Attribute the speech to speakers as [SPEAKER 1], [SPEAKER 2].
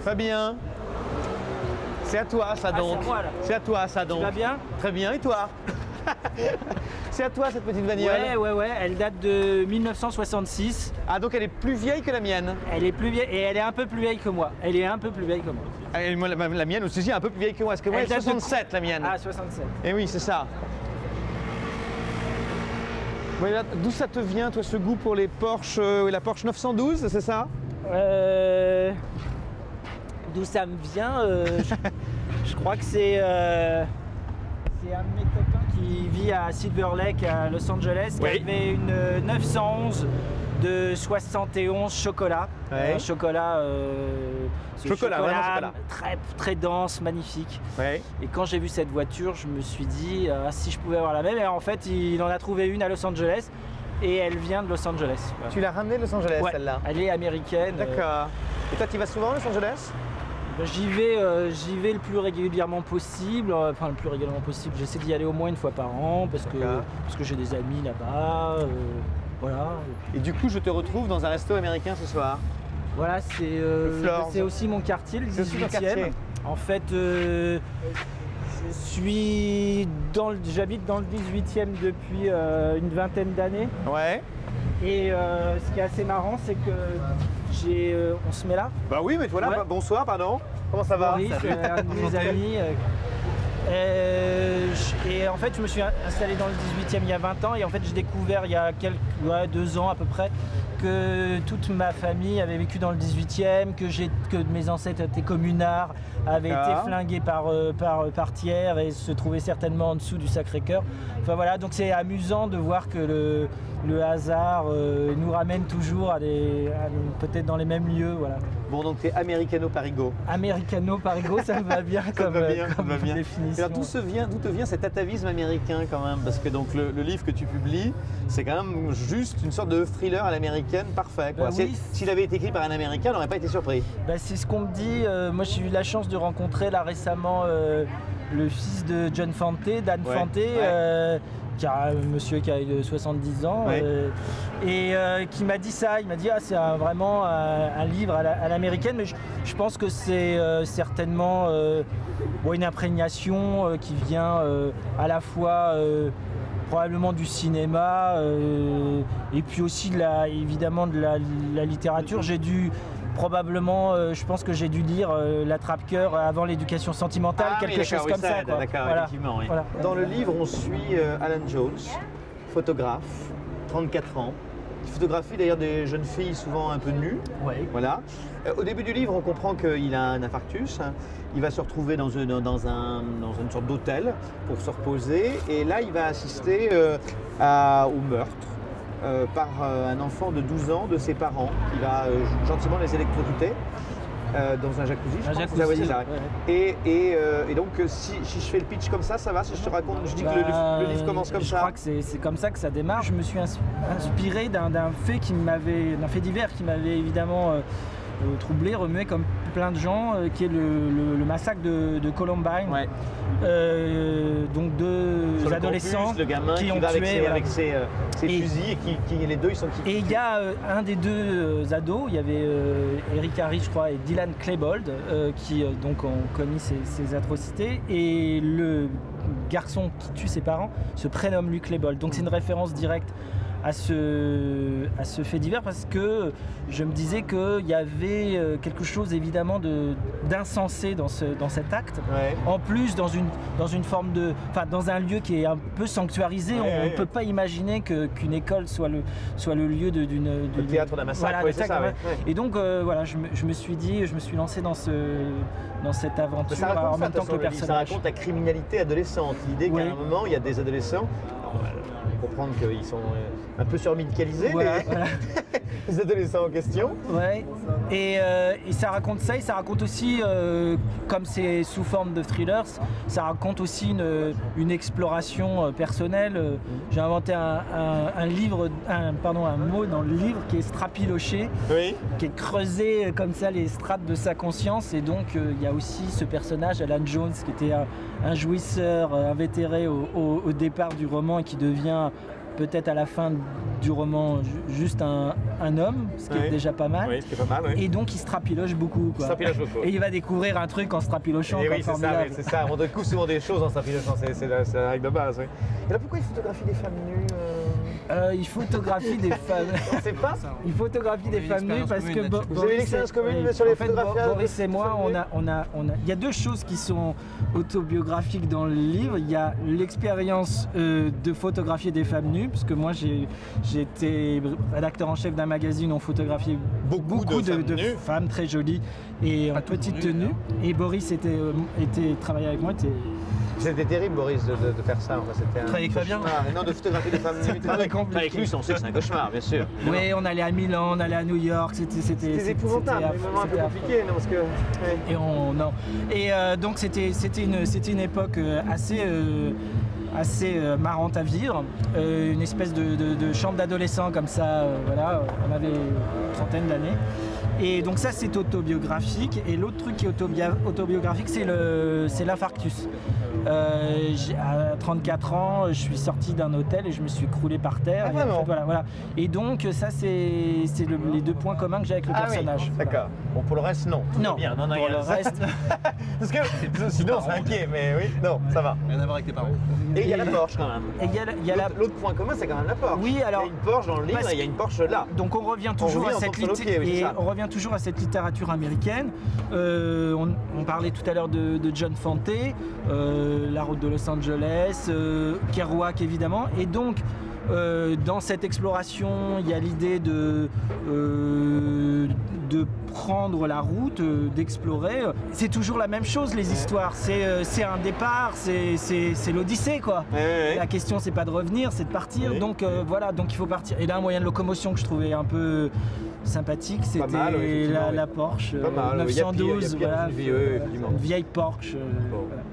[SPEAKER 1] Fabien, c'est à toi ça donc.
[SPEAKER 2] C'est à moi, là.
[SPEAKER 1] C'est à toi ça donc.
[SPEAKER 2] Tu vas bien?
[SPEAKER 1] Très bien, et toi? C'est à toi cette petite bagnole?
[SPEAKER 2] Ouais, elle date de 1966.
[SPEAKER 1] Ah, donc elle est plus vieille que la mienne?
[SPEAKER 2] Elle est plus vieille et elle est un peu plus vieille que moi. Elle est un peu plus vieille que moi.
[SPEAKER 1] Ah, et moi, la mienne aussi est un peu plus vieille que moi, parce que moi elle est 67 la mienne.
[SPEAKER 2] Ah, 67.
[SPEAKER 1] Et oui, c'est ça. Voilà, d'où ça te vient, toi, ce goût pour les Porsche, la Porsche 912, c'est ça?
[SPEAKER 2] D'où ça me vient je crois que c'est un de mes copains qui vit à Silver Lake à Los Angeles, qui avait une 911 de 71 chocolat.
[SPEAKER 1] Ouais.
[SPEAKER 2] Un chocolat,
[SPEAKER 1] chocolat.
[SPEAKER 2] très dense, magnifique.
[SPEAKER 1] Ouais.
[SPEAKER 2] Et quand j'ai vu cette voiture, je me suis dit si je pouvais avoir la même. Et en fait, il en a trouvé une à Los Angeles et elle vient de Los Angeles.
[SPEAKER 1] Tu l'as ramenée de Los Angeles, celle-là?
[SPEAKER 2] Elle est américaine.
[SPEAKER 1] D'accord. Et toi, tu y vas souvent à Los Angeles?
[SPEAKER 2] J'y vais le plus régulièrement possible. Enfin, le plus régulièrement possible. J'essaie d'y aller au moins une fois par an parce que j'ai des amis là-bas. Voilà.
[SPEAKER 1] Et du coup, je te retrouve dans un resto américain ce soir.
[SPEAKER 2] Voilà, c'est aussi mon quartier, le 18e. En fait, j'habite dans le 18e depuis une vingtaine d'années.
[SPEAKER 1] Ouais.
[SPEAKER 2] Et ce qui est assez marrant, c'est que on se met là.
[SPEAKER 1] Bah oui, mais toi là, bonsoir, pardon. Comment ça va?
[SPEAKER 2] Oui, c'est un de mes amis. Et en fait, je me suis installé dans le 18e il y a 20 ans et en fait, j'ai découvert il y a 2 ans à peu près que toute ma famille avait vécu dans le 18e, que mes ancêtres étaient communards, avaient été flingués par Thiers et se trouvaient certainement en dessous du Sacré-Cœur. Enfin voilà, donc c'est amusant de voir que le hasard nous ramène toujours peut-être dans les mêmes lieux. Voilà.
[SPEAKER 1] Bon, donc tu es Americano-Parigo.
[SPEAKER 2] Americano-Parigo, ça me va bien comme définition.
[SPEAKER 1] Alors d'où te vient cet atavisme américain quand même? Parce que donc le livre que tu publies, c'est quand même juste une sorte de thriller à l'américaine parfait. Quoi.
[SPEAKER 2] Oui.
[SPEAKER 1] S'il avait été écrit par un Américain, on n'aurait pas été surpris.
[SPEAKER 2] C'est ce qu'on me dit. Moi, j'ai eu la chance de rencontrer là récemment le fils de John Fante, Dan Fante. Qui a un monsieur qui a 70 ans et qui m'a dit ça, il m'a dit c'est vraiment un livre à l'américaine, mais je pense que c'est certainement une imprégnation qui vient à la fois probablement du cinéma et puis aussi évidemment de la littérature. J'ai dû probablement, je pense que j'ai dû lire L'Attrape-Cœur avant l'éducation sentimentale, quelque chose comme ça.
[SPEAKER 1] D'accord, effectivement. Oui. Voilà. Dans le livre, on suit Alan Jones, photographe, 34 ans. Il photographie d'ailleurs des jeunes filles souvent un peu nues.
[SPEAKER 2] Ouais.
[SPEAKER 1] Voilà. Au début du livre, on comprend qu'il a un infarctus. Il va se retrouver dans une sorte d'hôtel pour se reposer. Et là, il va assister au meurtre. Par un enfant de 12 ans de ses parents qui va gentiment les électrocuter dans un jacuzzi. Et donc si je fais le pitch comme ça va? Si je te raconte, je dis que le livre commence comme ça?
[SPEAKER 2] Je crois que c'est comme ça que ça démarre. Je me suis inspiré d'un fait divers qui m'avait évidemment troublé, remué comme plein de gens, qui est le massacre de Columbine. Ouais. Donc deux adolescents
[SPEAKER 1] le gamin
[SPEAKER 2] qui ont
[SPEAKER 1] tué avec ses fusils et qui les deux ils sont
[SPEAKER 2] Et il y a un des deux ados, il y avait Eric Harris je crois et Dylan Klebold qui donc ont commis ces atrocités, et le garçon qui tue ses parents se prénomme lui Klebold. Donc c'est une référence directe à ce fait divers, parce que je me disais qu'il y avait quelque chose évidemment d'insensé dans cet acte. Ouais. En plus dans une forme dans un lieu qui est un peu sanctuarisé, on ne peut pas imaginer qu'une école soit le lieu d'une
[SPEAKER 1] théâtre d'un massacre.
[SPEAKER 2] Voilà, c'est ça, ouais. Et donc voilà, je me suis lancé dans cette aventure en même temps que le personnage.
[SPEAKER 1] Ça raconte la criminalité adolescente, l'idée qu'à un moment il y a des adolescents. Comprendre qu'ils sont un peu surmédicalisés, voilà. Les adolescents en question.
[SPEAKER 2] Ouais. Et ça raconte ça, et ça raconte aussi, comme c'est sous forme de thrillers, ça raconte aussi une exploration personnelle. J'ai inventé un mot dans le livre qui est strapiloché, qui est creusé comme ça les strates de sa conscience, et donc il y a aussi ce personnage, Alan Jones, qui était un jouisseur invétéré au départ du roman et qui devient peut-être à la fin du roman juste un homme, ce qui est déjà pas mal.
[SPEAKER 1] Oui, ce qui est pas mal, oui.
[SPEAKER 2] Et donc il se trapiloge beaucoup. Quoi. Et il va découvrir un truc en se trapilochant.
[SPEAKER 1] Et oui, c'est ça. On découvre souvent des choses en se trapilochant, c'est la règle de base. Oui. Et là, pourquoi il photographie des femmes nues
[SPEAKER 2] il photographie des femmes.
[SPEAKER 1] On sait pas.
[SPEAKER 2] Il photographie des femmes nues parce que
[SPEAKER 1] vous avez une expérience commune sur les photographies.
[SPEAKER 2] Boris et moi, il y a deux choses qui sont autobiographiques dans le livre. Il y a l'expérience de photographier des femmes nues, parce que moi j'ai été rédacteur en chef d'un magazine, on photographiait beaucoup de femmes très jolies et en petite tenue. Et Boris était travaillé avec moi.
[SPEAKER 1] C'était terrible, Boris, de faire ça. C'était un
[SPEAKER 2] travailler avec Fabien.
[SPEAKER 1] Non, de photographier des femmes nues. Avec lui, on sait que c'est un cauchemar, bien sûr.
[SPEAKER 2] Oui, on allait à Milan, on allait à New York.
[SPEAKER 1] C'était épouvantable, mais vraiment un peu compliqué, non, parce que. Ouais.
[SPEAKER 2] Et donc c'était une époque assez marrante à vivre, une espèce de chambre d'adolescents comme ça, voilà, on avait une trentaine d'années. Et donc ça c'est autobiographique, et l'autre truc qui est autobiographique c'est l'infarctus. À 34 ans, je suis sorti d'un hôtel et je me suis écroulé par terre.
[SPEAKER 1] Ah,
[SPEAKER 2] et voilà. Et donc ça c'est les deux points communs que j'ai avec le personnage.
[SPEAKER 1] Oui, d'accord. Bon, pour le reste non.
[SPEAKER 2] Non.
[SPEAKER 1] Bien.
[SPEAKER 2] Pour le reste.
[SPEAKER 1] Parce que sinon c'est inquiet, mais oui, non, ça va.
[SPEAKER 3] Rien à voir avec tes parents.
[SPEAKER 1] Et il y a la Porsche quand même. L'autre point commun c'est quand même la Porsche.
[SPEAKER 2] Oui, alors.
[SPEAKER 1] Il y a une Porsche dans le livre, il y a une Porsche là.
[SPEAKER 2] Donc on revient toujours à cette littérature américaine. On parlait tout à l'heure de John Fante, La route de Los Angeles, Kerouac évidemment, et donc dans cette exploration il y a l'idée de prendre la route, d'explorer. C'est toujours la même chose, les histoires, c'est un départ, c'est l'odyssée quoi.
[SPEAKER 1] Ouais.
[SPEAKER 2] La question c'est pas de revenir, c'est de partir, donc voilà, donc il faut partir. Et là un moyen de locomotion que je trouvais un peu sympathique, c'était la Porsche 912,
[SPEAKER 1] une vieille Porsche.
[SPEAKER 2] une vieille Porsche. Voilà.